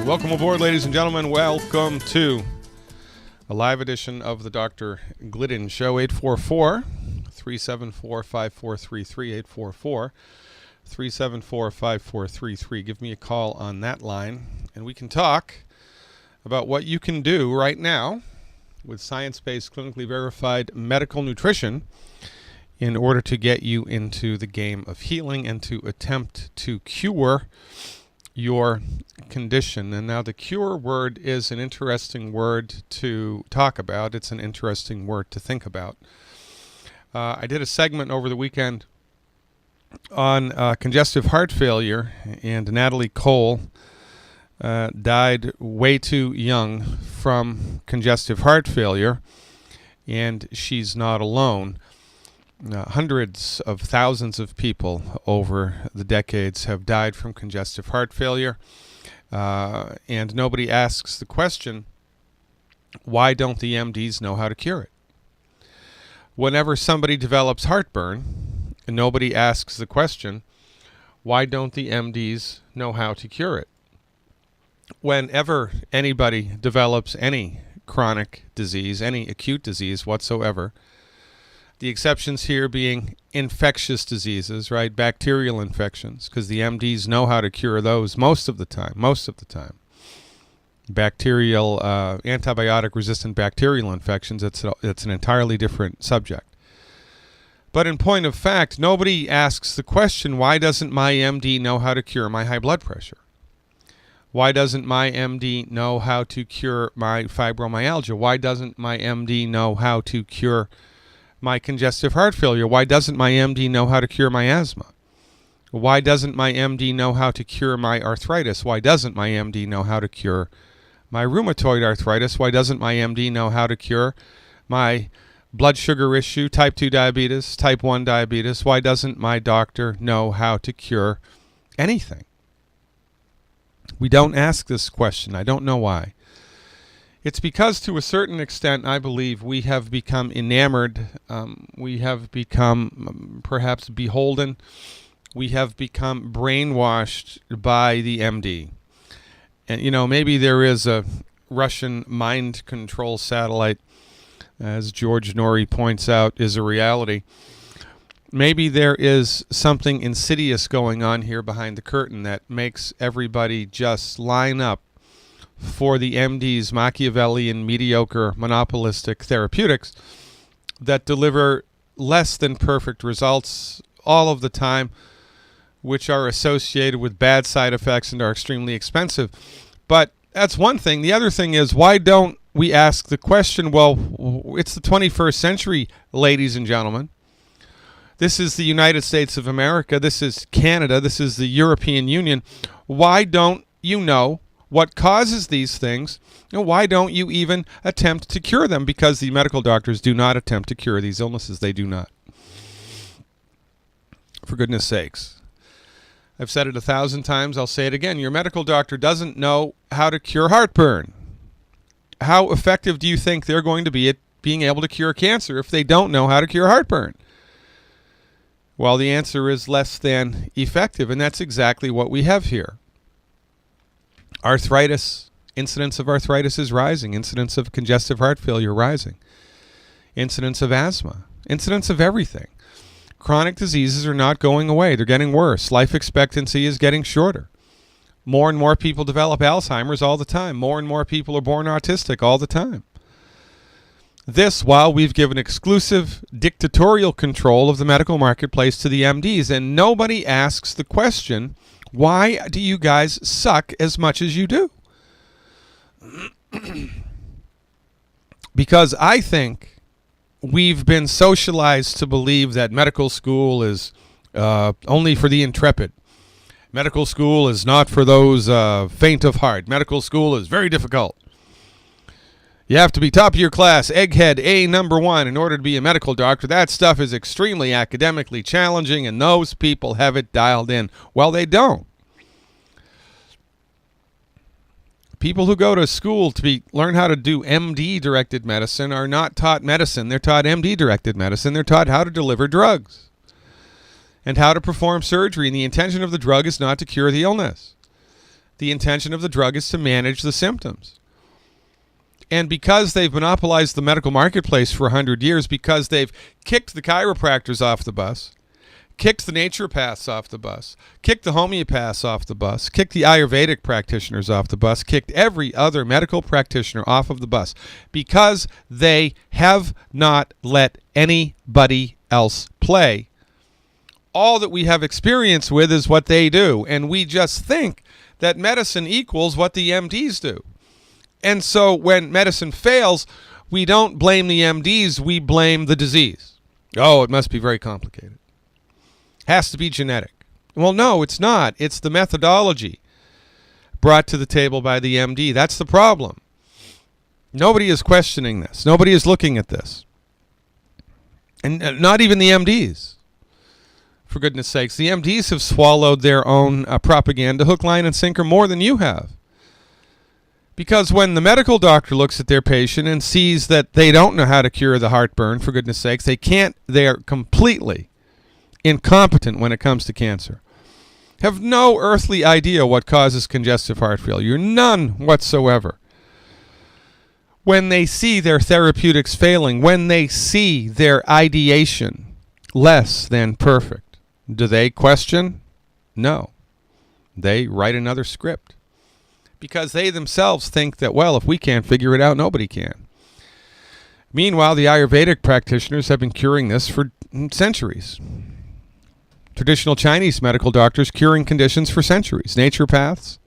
Welcome aboard, ladies and gentlemen. Welcome to a live edition of the Dr. Glidden Show. 844-374-5433, 844-374-5433. Give me a call on that line, and we can talk about what you can do right now with science-based, clinically verified medical nutrition in order to get you into the game of healing and to attempt to cure your condition. And now the cure word is an interesting word to talk about. It's an interesting word to think about. I did a segment over the weekend on congestive heart failure, and Natalie Cole died way too young from congestive heart failure, and she's not alone. Hundreds of thousands of people over the decades have died from congestive heart failure, and nobody asks the question, why don't the MDs know how to cure it? Whenever somebody develops heartburn, nobody asks the question, why don't the MDs know how to cure it? Whenever anybody develops any chronic disease, any acute disease whatsoever, the exceptions here being infectious diseases, right? Bacterial infections, because the MDs know how to cure those most of the time. Bacterial, antibiotic-resistant bacterial infections, it's an entirely different subject. But in point of fact, nobody asks the question, why doesn't my MD know how to cure my high blood pressure? Why doesn't my MD know how to cure my fibromyalgia? Why doesn't my MD know how to cure my congestive heart failure? Why doesn't my MD know how to cure my asthma? Why doesn't my MD know how to cure my arthritis? Why doesn't my MD know how to cure my rheumatoid arthritis? Why doesn't my MD know how to cure my blood sugar issue, type 2 diabetes, type 1 diabetes? Why doesn't my doctor know how to cure anything? We don't ask this question. I don't know why. It's because, to a certain extent, I believe we have become enamored. We have become perhaps beholden. We have become brainwashed by the MD. And, you know, maybe there is a Russian mind control satellite, as George Norrie points out, is a reality. Maybe there is something insidious going on here behind the curtain that makes everybody just line up for the MD's Machiavellian, mediocre, monopolistic therapeutics that deliver less than perfect results all of the time, which are associated with bad side effects and are extremely expensive. But that's one thing. The other thing is, why don't we ask the question, well, it's the 21st century, ladies and gentlemen. This is the United States of America. This is Canada. This is the European Union. Why don't you know what causes these things? And why don't you even attempt to cure them? Because the medical doctors do not attempt to cure these illnesses. They do not. For goodness sakes. I've said it 1,000 times. I'll say it again. Your medical doctor doesn't know how to cure heartburn. How effective do you think they're going to be at being able to cure cancer if they don't know how to cure heartburn? Well, the answer is less than effective, and that's exactly what we have here. Arthritis, incidence of arthritis is rising. Incidence of congestive heart failure rising. Incidence of asthma. Incidence of everything. Chronic diseases are not going away. They're getting worse. Life expectancy is getting shorter. More and more people develop Alzheimer's all the time. More and more people are born autistic all the time. This while we've given exclusive dictatorial control of the medical marketplace to the MDs, and nobody asks the question, why do you guys suck as much as you do? Because I think we've been socialized to believe that medical school is only for the intrepid. Medical school is not for those faint of heart. Medical school is very difficult. You have to be top of your class, egghead A #1 in order to be a medical doctor. That stuff is extremely academically challenging, and those people have it dialed in. Well, they don't. People who go to school to learn how to do MD-directed medicine are not taught medicine. They're taught MD-directed medicine. They're taught how to deliver drugs and how to perform surgery, and the intention of the drug is not to cure the illness. The intention of the drug is to manage the symptoms. And because they've monopolized the medical marketplace for 100 years, because they've kicked the chiropractors off the bus, kicked the naturopaths off the bus, kicked the homeopaths off the bus, kicked the Ayurvedic practitioners off the bus, kicked every other medical practitioner off of the bus, because they have not let anybody else play. All that we have experience with is what they do, and we just think that medicine equals what the MDs do. And so when medicine fails, we don't blame the MDs, we blame the disease. Oh, it must be very complicated. Has to be genetic. Well, no, it's not. It's the methodology brought to the table by the MD. That's the problem. Nobody is questioning this. Nobody is looking at this. And not even the MDs. For goodness sakes, the MDs have swallowed their own propaganda hook, line, and sinker more than you have. Because when the medical doctor looks at their patient and sees that they don't know how to cure the heartburn, for goodness sakes, they are completely incompetent when it comes to cancer. Have no earthly idea what causes congestive heart failure. None whatsoever. When they see their therapeutics failing, when they see their ideation less than perfect, do they question? No. They write another script. Because they themselves think that, well, if we can't figure it out, nobody can. Meanwhile, the Ayurvedic practitioners have been curing this for centuries. Traditional Chinese medical doctors curing conditions for centuries. Naturopaths,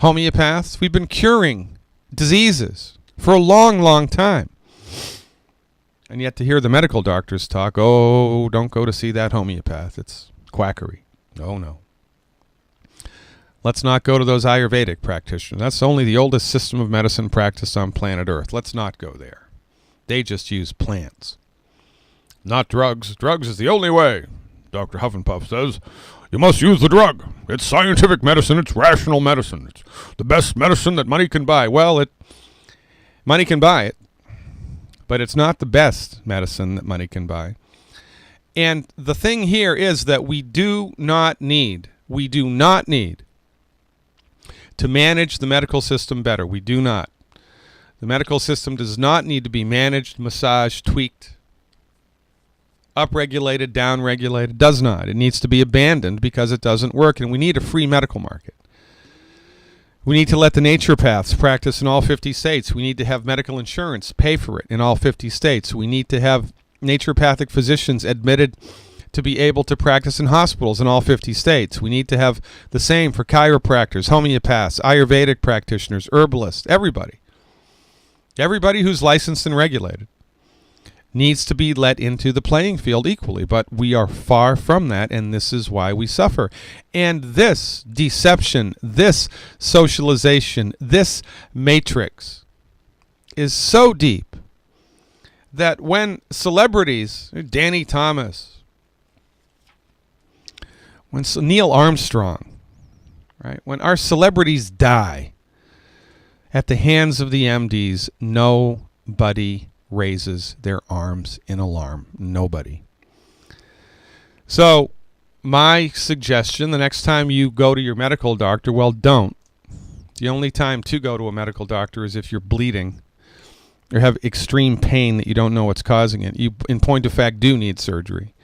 homeopaths, we've been curing diseases for a long, long time. And yet to hear the medical doctors talk, oh, don't go to see that homeopath. It's quackery. Oh, no. Let's not go to those Ayurvedic practitioners. That's only the oldest system of medicine practiced on planet Earth. Let's not go there. They just use plants. Not drugs. Drugs is the only way, Dr. Huffenpuff says. You must use the drug. It's scientific medicine. It's rational medicine. It's the best medicine that money can buy. Well, money can buy it, but it's not the best medicine that money can buy. And the thing here is that we do not need to manage the medical system better. We do not. The medical system does not need to be managed, massaged, tweaked, upregulated, downregulated. Does not. It needs to be abandoned because it doesn't work, and we need a free medical market. We need to let the naturopaths practice in all 50 states. We need to have medical insurance pay for it in all 50 states. We need to have naturopathic physicians admitted to be able to practice in hospitals in all 50 states. We need to have the same for chiropractors, homeopaths, Ayurvedic practitioners, herbalists, everybody. Everybody who's licensed and regulated needs to be let into the playing field equally, but we are far from that, and this is why we suffer. And this deception, this socialization, this matrix is so deep that when celebrities, Danny Thomas, when Neil Armstrong, right, when our celebrities die at the hands of the MDs, nobody raises their arms in alarm. Nobody. So my suggestion, the next time you go to your medical doctor, well, don't. The only time to go to a medical doctor is if you're bleeding or have extreme pain that you don't know what's causing it. You, in point of fact, do need surgery.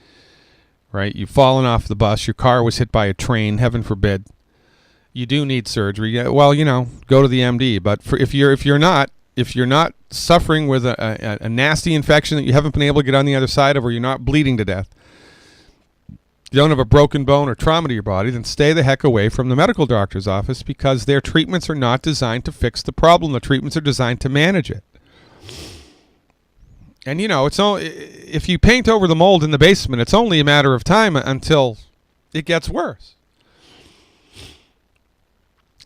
Right? You've fallen off the bus. Your car was hit by a train. Heaven forbid. You do need surgery. Well, go to the MD. But if you're not suffering with a nasty infection that you haven't been able to get on the other side of, or you're not bleeding to death, you don't have a broken bone or trauma to your body, then stay the heck away from the medical doctor's office, because their treatments are not designed to fix the problem. The treatments are designed to manage it. And, it's only, if you paint over the mold in the basement, it's only a matter of time until it gets worse.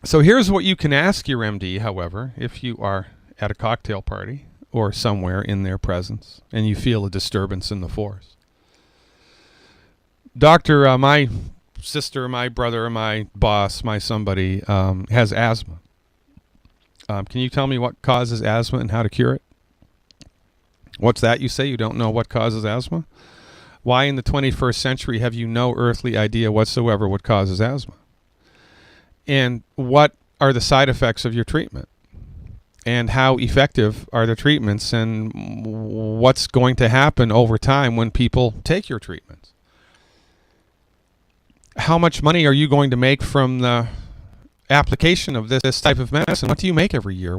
So here's what you can ask your MD, however, if you are at a cocktail party or somewhere in their presence and you feel a disturbance in the force. Doctor, my sister, my brother, my boss, my somebody has asthma. Can you tell me what causes asthma and how to cure it? What's that you say? You don't know what causes asthma? Why in the 21st century have you no earthly idea whatsoever what causes asthma? And what are the side effects of your treatment? And how effective are the treatments? And what's going to happen over time when people take your treatments? How much money are you going to make from the application of this type of medicine? What do you make every year?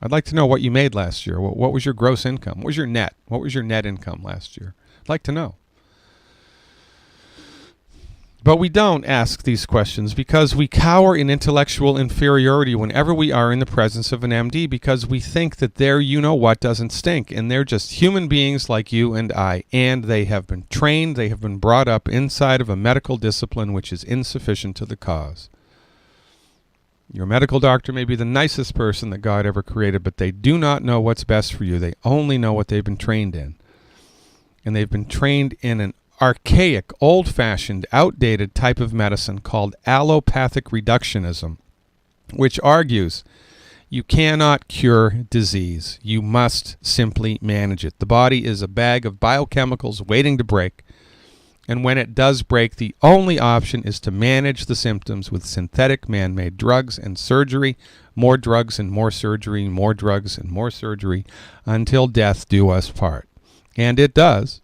I'd like to know what you made last year. What was your gross income? What was your net? What was your net income last year? I'd like to know. But we don't ask these questions because we cower in intellectual inferiority whenever we are in the presence of an MD, because we think that their you-know-what doesn't stink, and they're just human beings like you and I, and they have been trained, they have been brought up inside of a medical discipline which is insufficient to the cause. Your medical doctor may be the nicest person that God ever created, but they do not know what's best for you. They only know what they've been trained in. And they've been trained in an archaic, old-fashioned, outdated type of medicine called allopathic reductionism, which argues you cannot cure disease. You must simply manage it. The body is a bag of biochemicals waiting to break. And when it does break, the only option is to manage the symptoms with synthetic man-made drugs and surgery, more drugs and more surgery, more drugs and more surgery, until death do us part. And it does.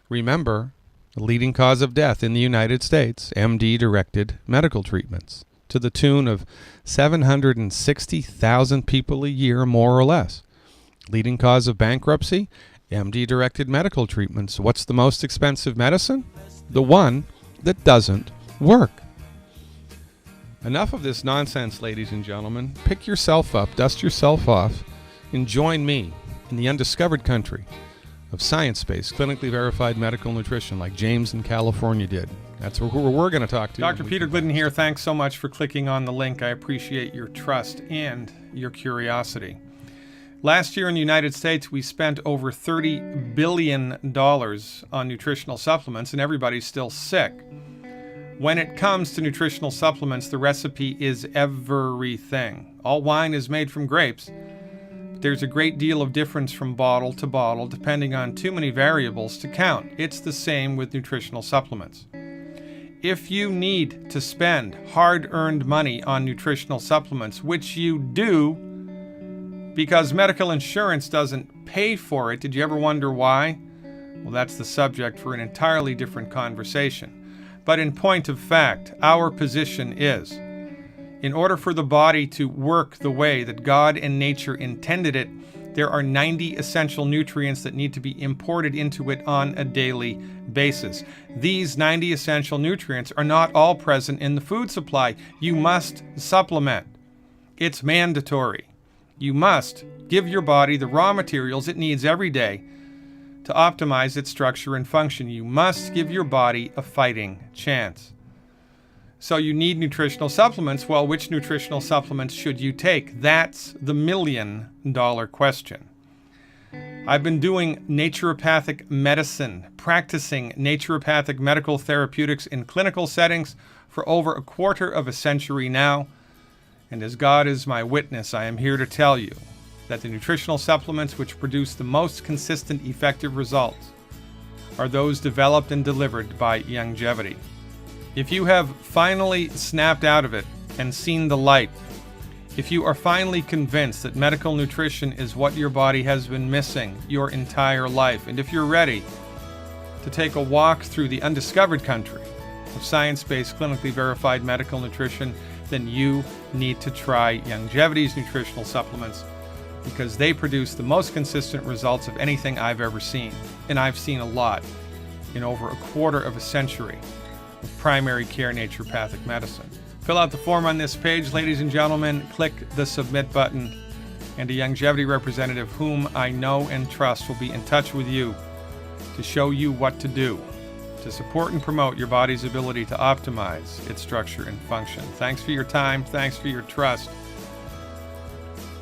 Remember, the leading cause of death in the United States, MD-directed medical treatments, to the tune of 760,000 people a year, more or less. Leading cause of bankruptcy, MD-directed medical treatments. What's the most expensive medicine? The one that doesn't work. Enough of this nonsense, ladies and gentlemen. Pick yourself up, dust yourself off, and join me in the undiscovered country of science-based, clinically verified medical nutrition like James in California did. That's who we're going to talk to. Dr. Peter Glidden here. Thanks so much for clicking on the link. I appreciate your trust and your curiosity. Last year in the United States, we spent over $30 billion on nutritional supplements, and everybody's still sick. When it comes to nutritional supplements, the recipe is everything. All wine is made from grapes. There's a great deal of difference from bottle to bottle, depending on too many variables to count. It's the same with nutritional supplements. If you need to spend hard-earned money on nutritional supplements, which you do because medical insurance doesn't pay for it, did you ever wonder why? Well, that's the subject for an entirely different conversation. But in point of fact, our position is, in order for the body to work the way that God and nature intended it, there are 90 essential nutrients that need to be imported into it on a daily basis. These 90 essential nutrients are not all present in the food supply. You must supplement. It's mandatory. You must give your body the raw materials it needs every day to optimize its structure and function. You must give your body a fighting chance. So you need nutritional supplements. Well, which nutritional supplements should you take? That's the million-dollar question. I've been doing naturopathic medicine, practicing naturopathic medical therapeutics in clinical settings for over a quarter of a century now. And as God is my witness, I am here to tell you that the nutritional supplements which produce the most consistent, effective results are those developed and delivered by Youngevity. If you have finally snapped out of it and seen the light, if you are finally convinced that medical nutrition is what your body has been missing your entire life, and if you're ready to take a walk through the undiscovered country of science-based, clinically verified medical nutrition, then you need to try Youngevity's nutritional supplements, because they produce the most consistent results of anything I've ever seen. And I've seen a lot in over a quarter of a century of primary care naturopathic medicine. Fill out the form on this page, ladies and gentlemen. Click the submit button, and a Youngevity representative whom I know and trust will be in touch with you to show you what to do to support and promote your body's ability to optimize its structure and function. Thanks for your time. Thanks for your trust.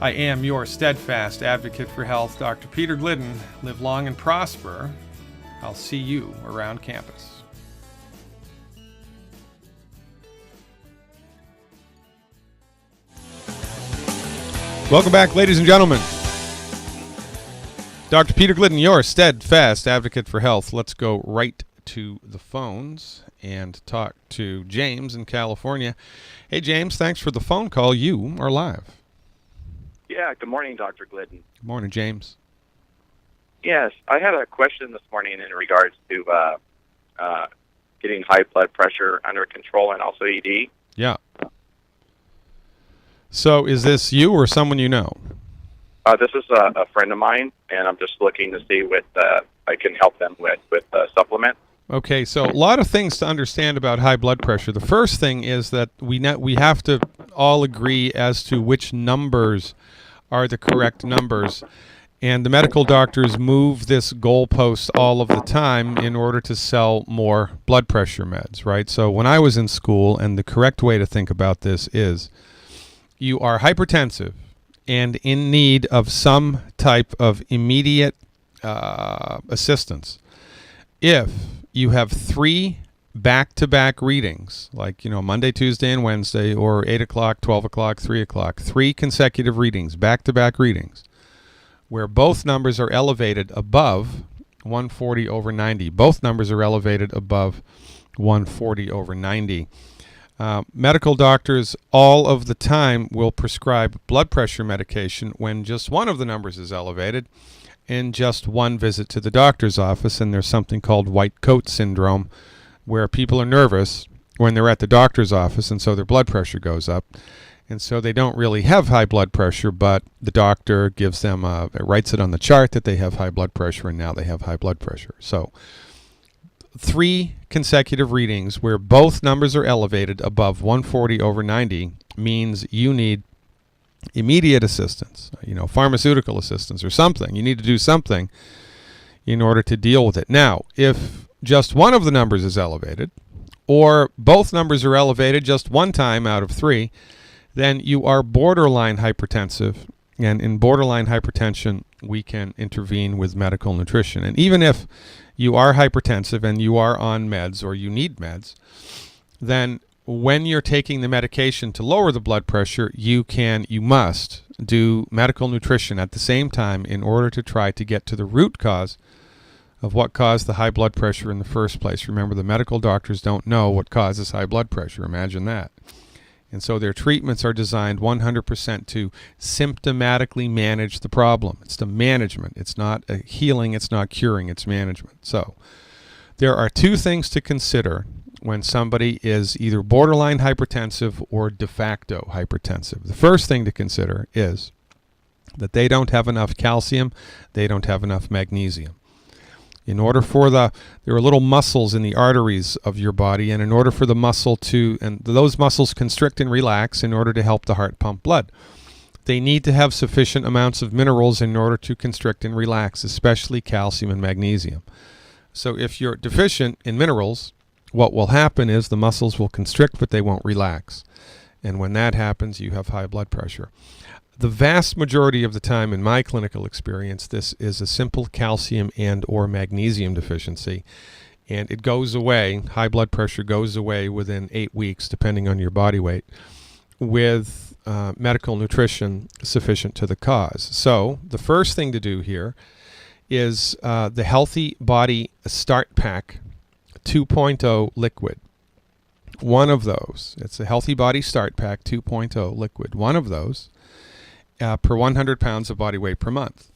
I am your steadfast advocate for health, Dr. Peter Glidden. Live long and prosper. I'll see you around campus. Welcome back, ladies and gentlemen. Dr. Peter Glidden, your steadfast advocate for health. Let's go right to the phones and talk to James in California. Hey, James, thanks for the phone call. You are live. Yeah, good morning, Dr. Glidden. Good morning, James. Yes, I had a question this morning in regards to getting high blood pressure under control and also ED. Yeah. So is this you or someone you know? This is a friend of mine, and I'm just looking to see what I can help them with supplements. Okay, so a lot of things to understand about high blood pressure. The first thing is that we have to all agree as to which numbers are the correct numbers. And the medical doctors move this goalpost all of the time in order to sell more blood pressure meds, right? So when I was in school, and the correct way to think about this is you are hypertensive and in need of some type of immediate assistance. If you have 3 back-to-back readings, like, Monday, Tuesday, and Wednesday, or 8 o'clock, 12 o'clock, 3 o'clock, 3 consecutive readings, back-to-back readings, where both numbers are elevated above 140/90. Both numbers are elevated above 140/90. Medical doctors all of the time will prescribe blood pressure medication when just one of the numbers is elevated in just one visit to the doctor's office, and there's something called white coat syndrome, where people are nervous when they're at the doctor's office, and so their blood pressure goes up. And so they don't really have high blood pressure, but the doctor gives them, writes it on the chart that they have high blood pressure, and now they have high blood pressure. So 3 consecutive readings where both numbers are elevated above 140/90 means you need immediate assistance, pharmaceutical assistance or something. You need to do something in order to deal with it. Now, if just one of the numbers is elevated, or both numbers are elevated just one time out of 3, then you are borderline hypertensive, and in borderline hypertension, we can intervene with medical nutrition. And even if you are hypertensive and you are on meds or you need meds, then when you're taking the medication to lower the blood pressure, you must do medical nutrition at the same time in order to try to get to the root cause of what caused the high blood pressure in the first place. Remember, the medical doctors don't know what causes high blood pressure. Imagine that. And so their treatments are designed 100% to symptomatically manage the problem. It's the management. It's not a healing. It's not curing. It's management. So there are 2 things to consider when somebody is either borderline hypertensive or de facto hypertensive. The first thing to consider is that they don't have enough calcium. They don't have enough magnesium. In order for there are little muscles in the arteries of your body, and in order for the muscle and those muscles constrict and relax in order to help the heart pump blood. They need to have sufficient amounts of minerals in order to constrict and relax, especially calcium and magnesium. So if you're deficient in minerals, what will happen is the muscles will constrict, but they won't relax. And when that happens, you have high blood pressure. The vast majority of the time in my clinical experience, this is a simple calcium and or magnesium deficiency, and it goes away. High blood pressure goes away within 8 weeks, depending on your body weight, with medical nutrition sufficient to the cause. So the first thing to do here is the Healthy Body Start Pack 2.0 liquid. One of those, it's a Healthy Body Start Pack 2.0 liquid. One of those per 100 pounds of body weight per month.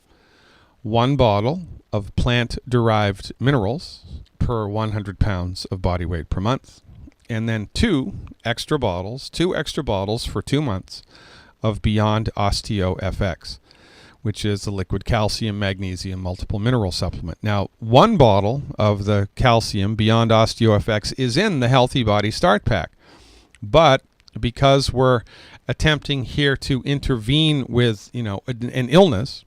1 bottle of plant-derived minerals per 100 pounds of body weight per month. And then 2 extra bottles for 2 months of Beyond Osteo FX, which is the liquid calcium, magnesium, multiple mineral supplement. Now, 1 bottle of the calcium Beyond Osteo FX is in the Healthy Body Start Pack. But because we're attempting here to intervene with, an illness,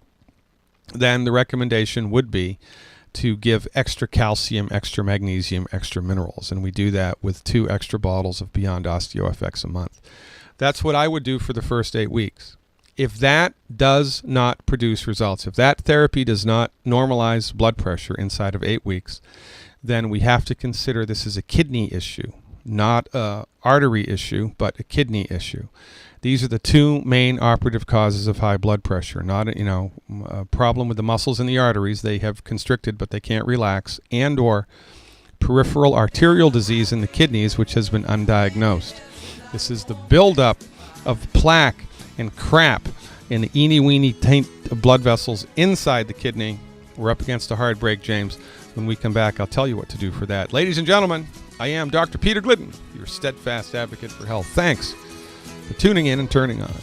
then the recommendation would be to give extra calcium, extra magnesium, extra minerals. And we do that with 2 extra bottles of Beyond Osteo FX a month. That's what I would do for the first 8 weeks. If that does not produce results, if that therapy does not normalize blood pressure inside of 8 weeks, then we have to consider this is a kidney issue, not an artery issue, but a kidney issue. These are the 2 main operative causes of high blood pressure, not a problem with the muscles in the arteries. They have constricted, but they can't relax, and or peripheral arterial disease in the kidneys, which has been undiagnosed. This is the buildup of plaque and crap in the eeny-weeny taint of blood vessels inside the kidney. We're up against a hard break, James. When we come back, I'll tell you what to do for that. Ladies and gentlemen, I am Dr. Peter Glidden, your steadfast advocate for health. Thanks for tuning in and turning on.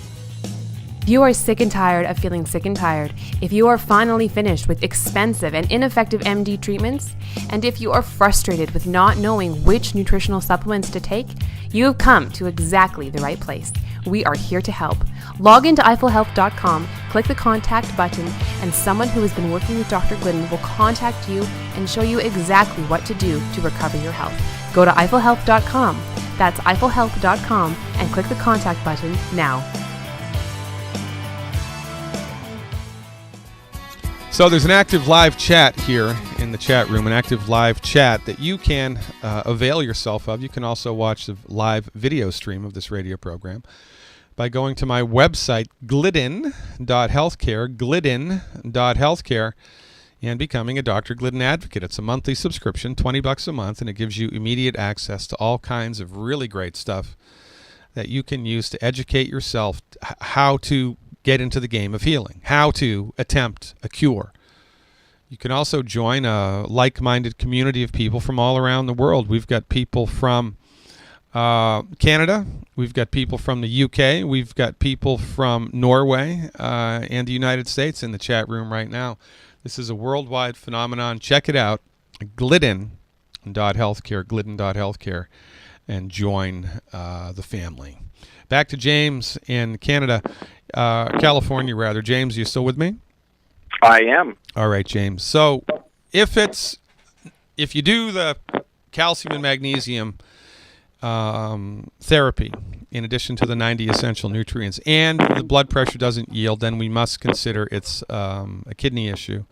If you are sick and tired of feeling sick and tired, if you are finally finished with expensive and ineffective MD treatments, and if you are frustrated with not knowing which nutritional supplements to take, you have come to exactly the right place. We are here to help. Log into eiffelhealth.com, click the contact button, and someone who has been working with Dr. Glidden will contact you and show you exactly what to do to recover your health. Go to eiffelhealth.com, that's eiffelhealth.com, and click the contact button now. So there's an active live chat here in the chat room, an active live chat that you can avail yourself of. You can also watch the live video stream of this radio program by going to my website, glidden.healthcare, and becoming a Dr. Glidden advocate. It's a monthly subscription, $20 a month, and it gives you immediate access to all kinds of really great stuff that you can use to educate yourself how to get into the game of healing, how to attempt a cure. You can also join a like-minded community of people from all around the world. We've got people from Canada, we've got people from the UK, we've got people from Norway and the United States in the chat room right now. This is a worldwide phenomenon. Check it out, glidden.healthcare, and join the family. Back to James in Canada. California, rather. James, you still with me? I am. All right, James. So if you do the calcium and magnesium therapy in addition to the 90 essential nutrients and the blood pressure doesn't yield, then we must consider it's a kidney issue.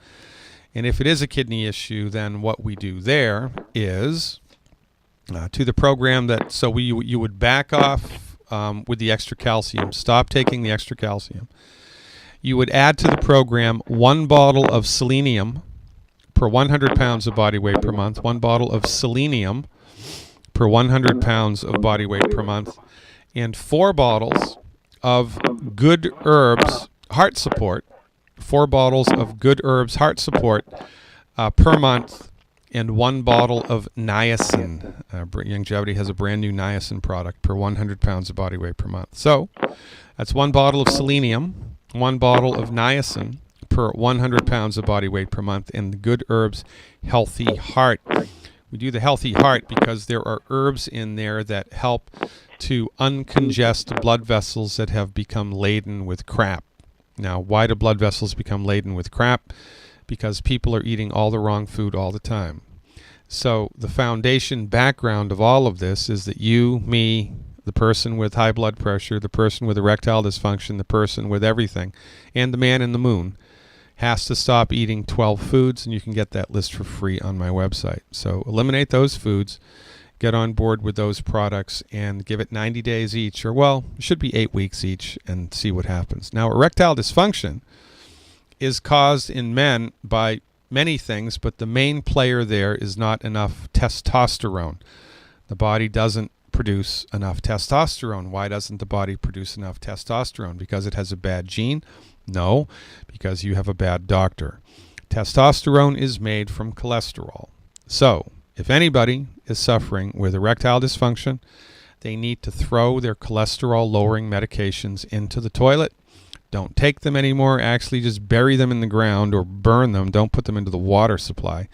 And if it is a kidney issue, then what we do there is to the program that, so you would back off with the extra calcium. Stop taking the extra calcium. You would add to the program 1 bottle of selenium per 100 pounds of body weight per month, 1 bottle of selenium per 100 pounds of body weight per month, and 4 bottles of good herbs heart support, 4 bottles of good herbs heart support per month, and 1 bottle of niacin. Youngevity has a brand new niacin product per 100 pounds of body weight per month. So that's 1 bottle of selenium, 1 bottle of niacin per 100 pounds of body weight per month, and the Good Herbs Healthy Heart. We do the Healthy Heart because there are herbs in there that help to uncongest blood vessels that have become laden with crap. Now, why do blood vessels become laden with crap? Because people are eating all the wrong food all the time. So the foundation background of all of this is that you, me, the person with high blood pressure, the person with erectile dysfunction, the person with everything, and the man in the moon has to stop eating 12 foods, and you can get that list for free on my website. So eliminate those foods, get on board with those products, and give it 90 days each, or well, it should be 8 weeks each, and see what happens. Now, erectile dysfunction is caused in men by many things, but the main player there is not enough testosterone. The body doesn't produce enough testosterone. Why doesn't the body produce enough testosterone? Because it has a bad gene? No, because you have a bad doctor. Testosterone is made from cholesterol. So, if anybody is suffering with erectile dysfunction, they need to throw their cholesterol-lowering medications into the toilet. Don't take them anymore. Actually, just bury them in the ground or burn them. Don't put them into the water supply.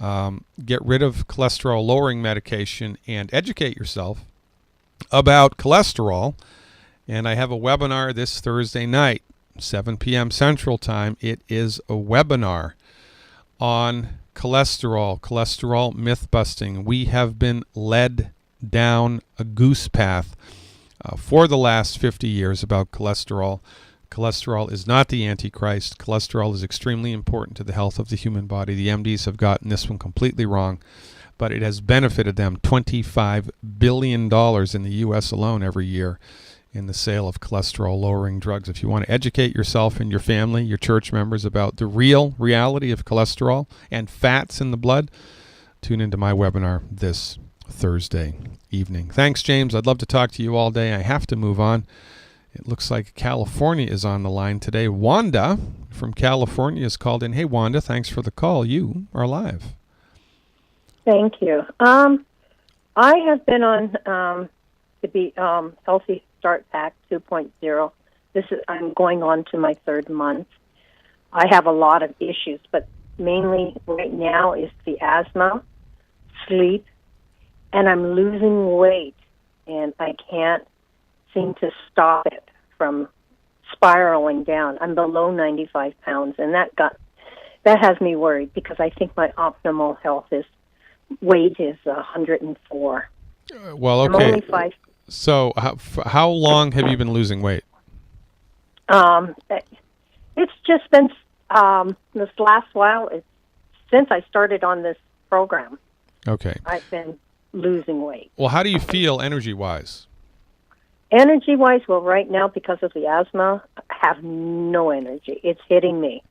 Get rid of cholesterol-lowering medication and educate yourself about cholesterol. And I have a webinar this Thursday night, 7 p.m. Central Time. It is a webinar on cholesterol myth-busting. We have been led down a goose path for the last 50 years about cholesterol. Cholesterol is not the Antichrist. Cholesterol is extremely important to the health of the human body. The MDs have gotten this one completely wrong, but it has benefited them $25 billion in the U.S. alone every year in the sale of cholesterol-lowering drugs. If you want to educate yourself and your family, your church members about the reality of cholesterol and fats in the blood, tune into my webinar this Thursday evening. Thanks, James. I'd love to talk to you all day. I have to move on. It looks like California is on the line today. Wanda from California is called in. Hey, Wanda, thanks for the call. You are live. Thank you. I have been on the Healthy Start Pack 2.0. I'm going on to my 3rd month. I have a lot of issues, but mainly right now is the asthma, sleep, and I'm losing weight, and I can't seem to stop it from spiraling down. I'm below 95 pounds, and that has me worried because I think my optimal weight is 104. Well, okay. I'm only 5. So how long have you been losing weight? It's just been this last while. Since I started on this program. Okay. I've been losing weight. Well, how do you feel energy-wise? Energy-wise, well, right now, because of the asthma, I have no energy. It's hitting me.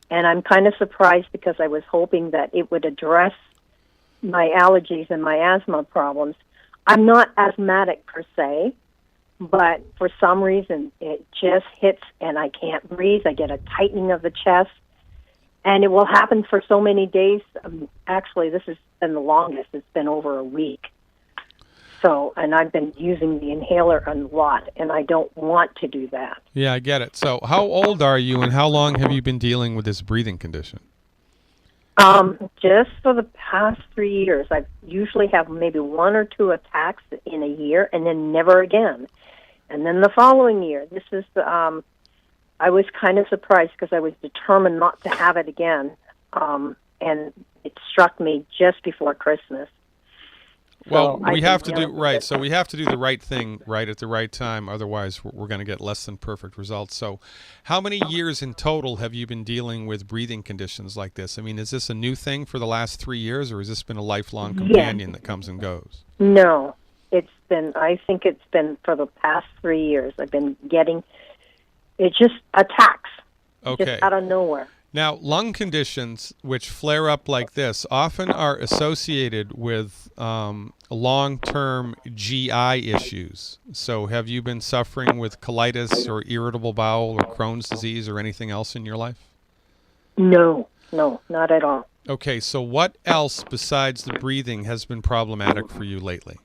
And I'm kind of surprised because I was hoping that it would address my allergies and my asthma problems. I'm not asthmatic per se, but for some reason it just hits and I can't breathe. I get a tightening of the chest, and it will happen for so many days. Actually, this has been the longest. It's been over a week. So, and I've been using the inhaler a lot, and I don't want to do that. Yeah, I get it. So how old are you, and how long have you been dealing with this breathing condition? Just for the past 3 years. I usually have maybe 1 or 2 attacks in a year, and then never again. And then the following year, this is I was kind of surprised because I was determined not to have it again, and it struck me just before Christmas. Well, we have to do right. So we have to do the right thing right at the right time. Otherwise, we're going to get less than perfect results. So how many years in total have you been dealing with breathing conditions like this? I mean, is this a new thing for the last 3 years, or has this been a lifelong companion that comes and goes? No, I think it's been for the past 3 years. I've been getting, it just attacks. Okay. Just out of nowhere. Now, lung conditions which flare up like this often are associated with long-term GI issues. So have you been suffering with colitis or irritable bowel or Crohn's disease or anything else in your life? No, not at all. Okay, so what else besides the breathing has been problematic for you lately?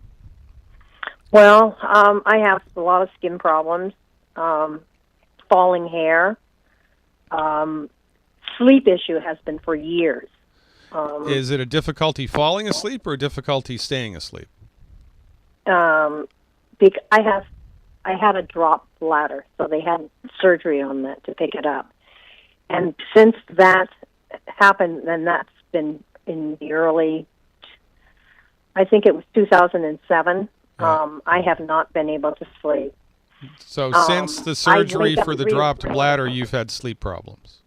Well, I have a lot of skin problems, falling hair, sleep issue has been for years. Is it a difficulty falling asleep or a difficulty staying asleep? I had a dropped bladder, so they had surgery on that to pick it up. And since that happened, then that's been in the early, I think it was 2007. I have not been able to sleep. So since the surgery for the dropped bladder, you've had sleep problems?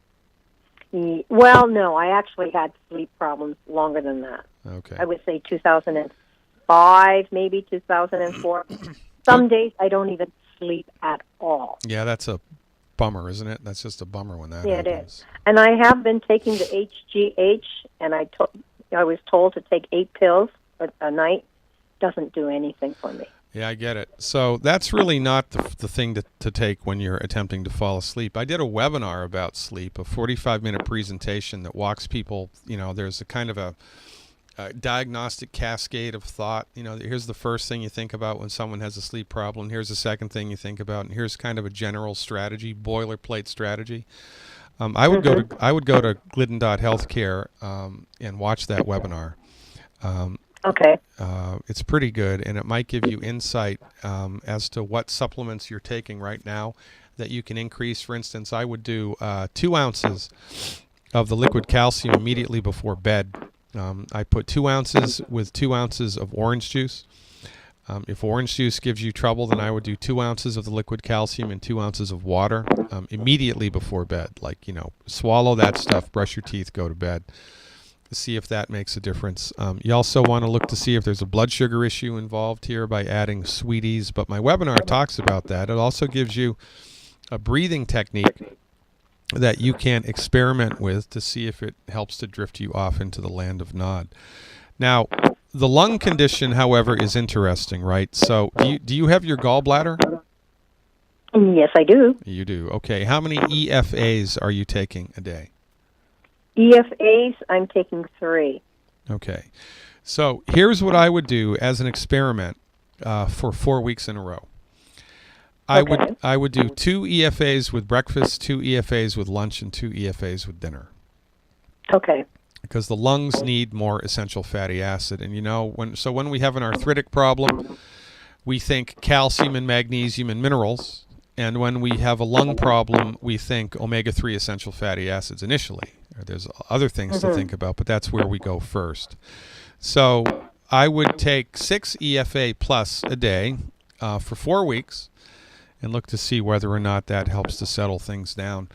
Well, no, I actually had sleep problems longer than that. Okay. I would say 2005, maybe 2004. Some days I don't even sleep at all. Yeah, that's a bummer, isn't it? That's just a bummer when that happens. It is. And I have been taking the HGH, and I was told to take 8 pills a night. Doesn't do anything for me. Yeah, I get it. So that's really not the thing to take when you're attempting to fall asleep. I did a webinar about sleep, a 45-minute presentation that walks people, there's a kind of a diagnostic cascade of thought. Here's the first thing you think about when someone has a sleep problem. Here's the second thing you think about, and here's kind of a general strategy, boilerplate strategy. I would go to glidden.healthcare and watch that webinar. Okay. It's pretty good, and it might give you insight as to what supplements you're taking right now that you can increase. For instance, I would do 2 ounces of the liquid calcium immediately before bed. I put 2 ounces with 2 ounces of orange juice. If orange juice gives you trouble, then I would do 2 ounces of the liquid calcium and 2 ounces of water immediately before bed. Swallow that stuff, brush your teeth, go to bed. See if that makes a difference. You also want to look to see if there's a blood sugar issue involved here by adding sweeties, but my webinar talks about that. It also gives you a breathing technique that you can experiment with to see if it helps to drift you off into the land of Nod. Now, the lung condition, however, is interesting, right? So do you have your gallbladder? Yes, I do. You do. Okay. How many EFAs are you taking a day? EFAs, I'm taking 3. Okay. So here's what I would do as an experiment for 4 weeks in a row. I would do 2 EFAs with breakfast, 2 EFAs with lunch, and 2 EFAs with dinner. Okay. Because the lungs need more essential fatty acid. And when we have an arthritic problem, we think calcium and magnesium and minerals. And when we have a lung problem, we think omega-3 essential fatty acids initially. There's other things to think about, but that's where we go first. So I would take 6 EFA plus a day for 4 weeks and look to see whether or not that helps to settle things down.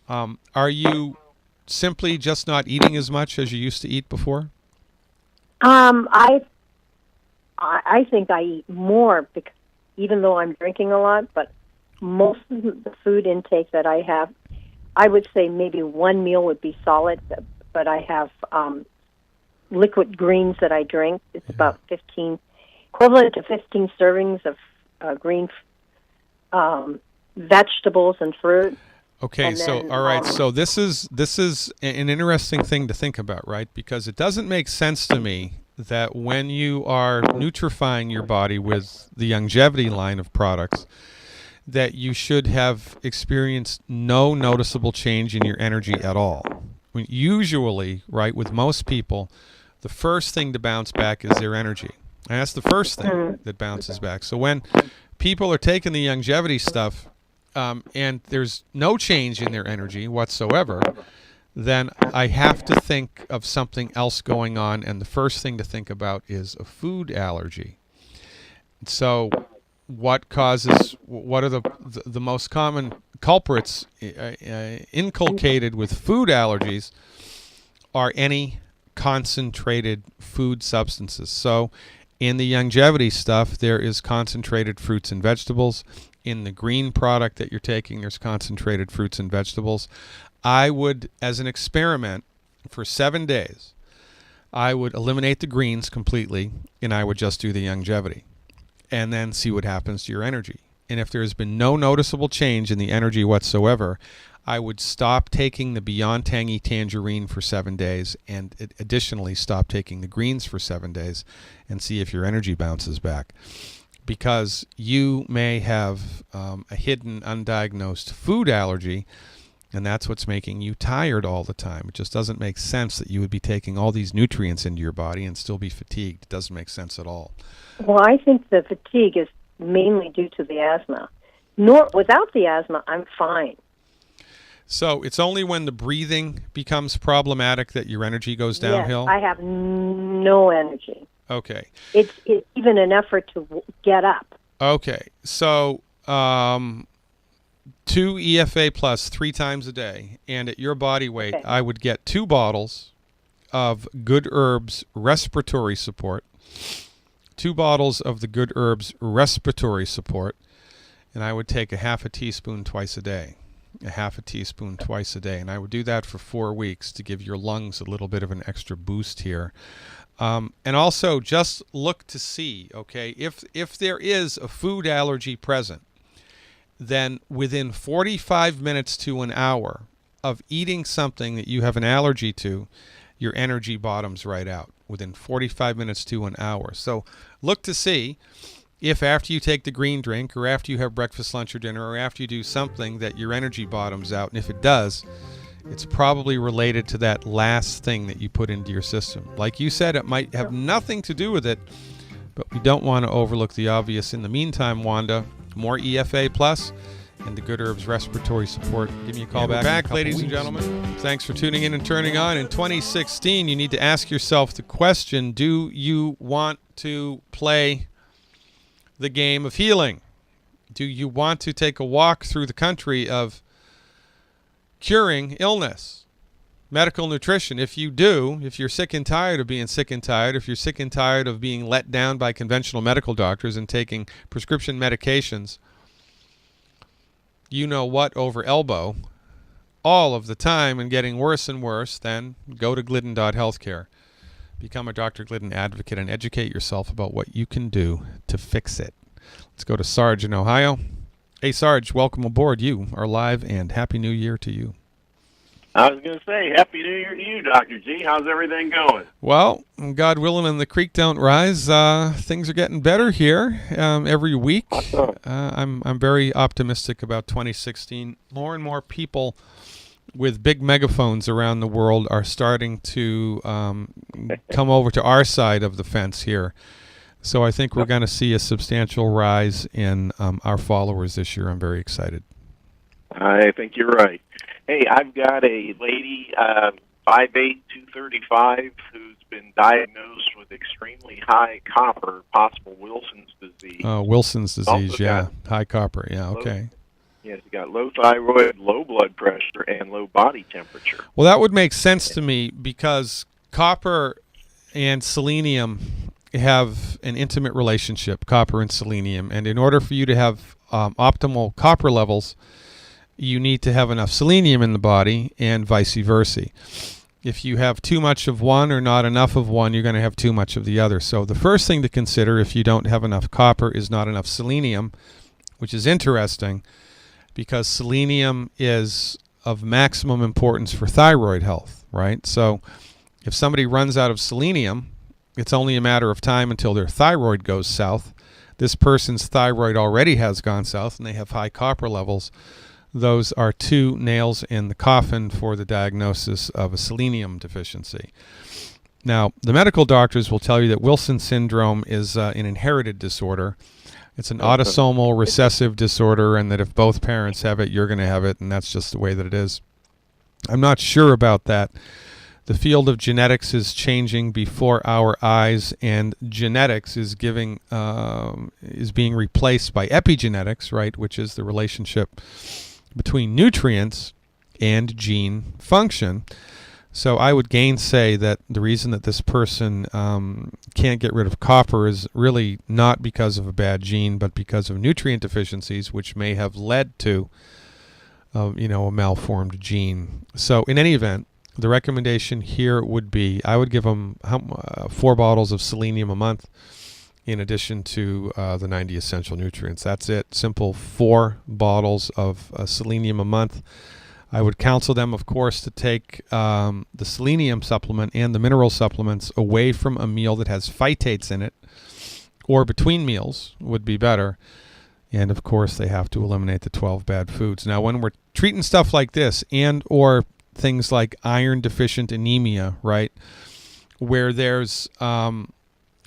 Are you simply just not eating as much as you used to eat before? I think I eat more, because even though I'm drinking a lot, but most of the food intake that I have, I would say maybe one meal would be solid, but I have liquid greens that I drink. It's about 15, equivalent to 15 servings of green vegetables and fruit. Okay, And so then, all right, so this is an interesting thing to think about, right? Because it doesn't make sense to me that when you are nutrifying your body with the Youngevity line of products, that you should have experienced no noticeable change in your energy at all. Usually, right, with most people, the first thing to bounce back is their energy. And that's the first thing that bounces back. So when people are taking the Youngevity stuff and there's no change in their energy whatsoever, then I have to think of something else going on. And the first thing to think about is a food allergy. So what are the most common culprits inculcated with food allergies are any concentrated food substances. So in the Youngevity stuff, there is concentrated fruits and vegetables. In the green product that you're taking, there's concentrated fruits and vegetables. I would, as an experiment, for 7 days, I would eliminate the greens completely, and I would just do the Youngevity, and then see what happens to your energy. And if there's been no noticeable change in the energy whatsoever, I would stop taking the Beyond Tangy Tangerine for 7 days, and additionally stop taking the greens for 7 days, and see if your energy bounces back. Because you may have a hidden, undiagnosed food allergy, and that's what's making you tired all the time. It just doesn't make sense that you would be taking all these nutrients into your body and still be fatigued. It doesn't make sense at all. Well, I think the fatigue is mainly due to the asthma. Without the asthma, I'm fine. So it's only when the breathing becomes problematic that your energy goes downhill? Yes, I have no energy. Okay. It's even an effort to get up. Okay. So 2 EFA plus 3 times a day, and at your body weight, I would get 2 bottles of Good Herbs Respiratory Support, 2 bottles of the Good Herbs Respiratory Support, and I would take a half a teaspoon twice a day. A half a teaspoon twice a day. And I would do that for 4 weeks to give your lungs a little bit of an extra boost here. And also just look to see, okay, if there is a food allergy present, then within 45 minutes to an hour of eating something that you have an allergy to, your energy bottoms right out within 45 minutes to an hour. So look to see if after you take the green drink, or after you have breakfast, lunch, or dinner, or after you do something, that your energy bottoms out. And if it does, it's probably related to that last thing that you put into your system. Like you said, it might have nothing to do with it, but we don't want to overlook the obvious. In the meantime, Wanda, more EFA Plus and the Good Herbs Respiratory Support. Give me a call back, ladies and gentlemen. Thanks for tuning in and turning on. In 2016, you need to ask yourself the question, do you want to play the game of healing? Do you want to take a walk through the country of curing illness, medical nutrition? If you do, if you're sick and tired of being sick and tired, if you're sick and tired of being let down by conventional medical doctors and taking prescription medications, you know what, over elbow, all of the time, and getting worse and worse, then go to glidden.healthcare. Become a Dr. Glidden advocate and educate yourself about what you can do to fix it. Let's go to Sarge in Ohio. Hey, Sarge, welcome aboard. You are live, and Happy New Year to you. I was going to say, Happy New Year to you, Dr. G. How's everything going? Well, God willing and the creek don't rise, things are getting better here every week. I'm very optimistic about 2016. More and more people with big megaphones around the world are starting to come over to our side of the fence here. So I think we're going to see a substantial rise in our followers this year. I'm very excited. I think you're right. Hey, I've got a lady, 5'8", 235, who's been diagnosed with extremely high copper, possible Wilson's disease. Wilson's disease, Also yeah. High copper, yeah, okay. Yes, she's got low thyroid, low blood pressure, and low body temperature. Well, that would make sense to me because copper and selenium have an intimate relationship, copper and selenium. And in order for you to have optimal copper levels, you need to have enough selenium in the body and vice versa. If you have too much of one or not enough of one, you're going to have too much of the other. So the first thing to consider if you don't have enough copper is not enough selenium, which is interesting because selenium is of maximum importance for thyroid health, right? So if somebody runs out of selenium, it's only a matter of time until their thyroid goes south. This person's thyroid already has gone south and they have high copper levels. Those are two nails in the coffin for the diagnosis of a selenium deficiency. Now, the medical doctors will tell you that Wilson syndrome is an inherited disorder. It's an autosomal recessive disorder, and that if both parents have it, you're going to have it, and that's just the way that it is. I'm not sure about that. The field of genetics is changing before our eyes, and genetics is being replaced by epigenetics, right, which is the relationship between nutrients and gene function. So I would gainsay that the reason that this person can't get rid of copper is really not because of a bad gene, but because of nutrient deficiencies, which may have led to, a malformed gene. So in any event, the recommendation here would be I would give them 4 bottles of selenium a month in addition to the 90 essential nutrients. That's it. Simple 4 bottles of selenium a month. I would counsel them, of course, to take the selenium supplement and the mineral supplements away from a meal that has phytates in it, or between meals would be better. And, of course, they have to eliminate the 12 bad foods. Now, when we're treating stuff like this and or things like iron deficient anemia, right, where there's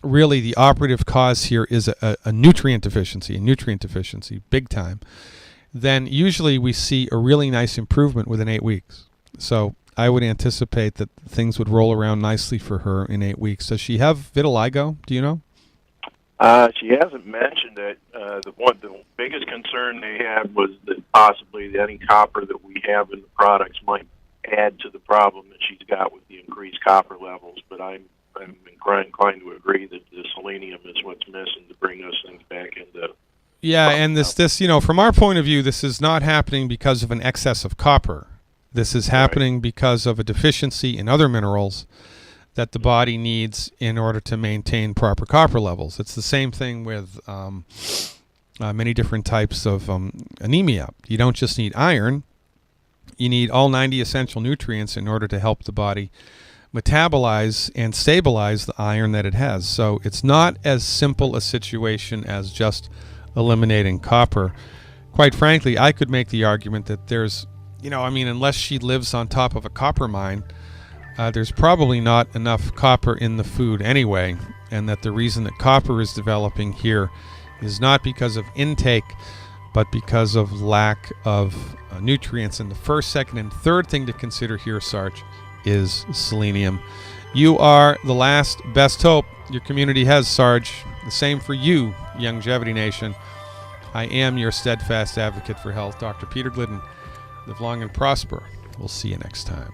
really the operative cause here is a nutrient deficiency, big time, then usually we see a really nice improvement within 8 weeks. So I would anticipate that things would roll around nicely for her in 8 weeks. Does she have vitiligo? Do you know? She hasn't mentioned it. The biggest concern they had was that possibly any copper that we have in the products might add to the problem that she's got with the increased copper levels. But I'm inclined to agree that the selenium is what's missing to bring those things back into. Yeah, and this from our point of view, this is not happening because of an excess of copper. This is happening because of a deficiency in other minerals that the body needs in order to maintain proper copper levels. It's the same thing with many different types of anemia. You don't just need iron. You need all 90 essential nutrients in order to help the body metabolize and stabilize the iron that it has. So it's not as simple a situation as just eliminating copper. Quite frankly, I could make the argument that there's, unless she lives on top of a copper mine, there's probably not enough copper in the food anyway, and that the reason that copper is developing here is not because of intake, but because of lack of nutrients. And the first, second, and third thing to consider here, Sarge, is selenium. You are the last best hope your community has, Sarge. The same for you, Youngevity Nation. I am your steadfast advocate for health, Dr. Peter Glidden. Live long and prosper. We'll see you next time.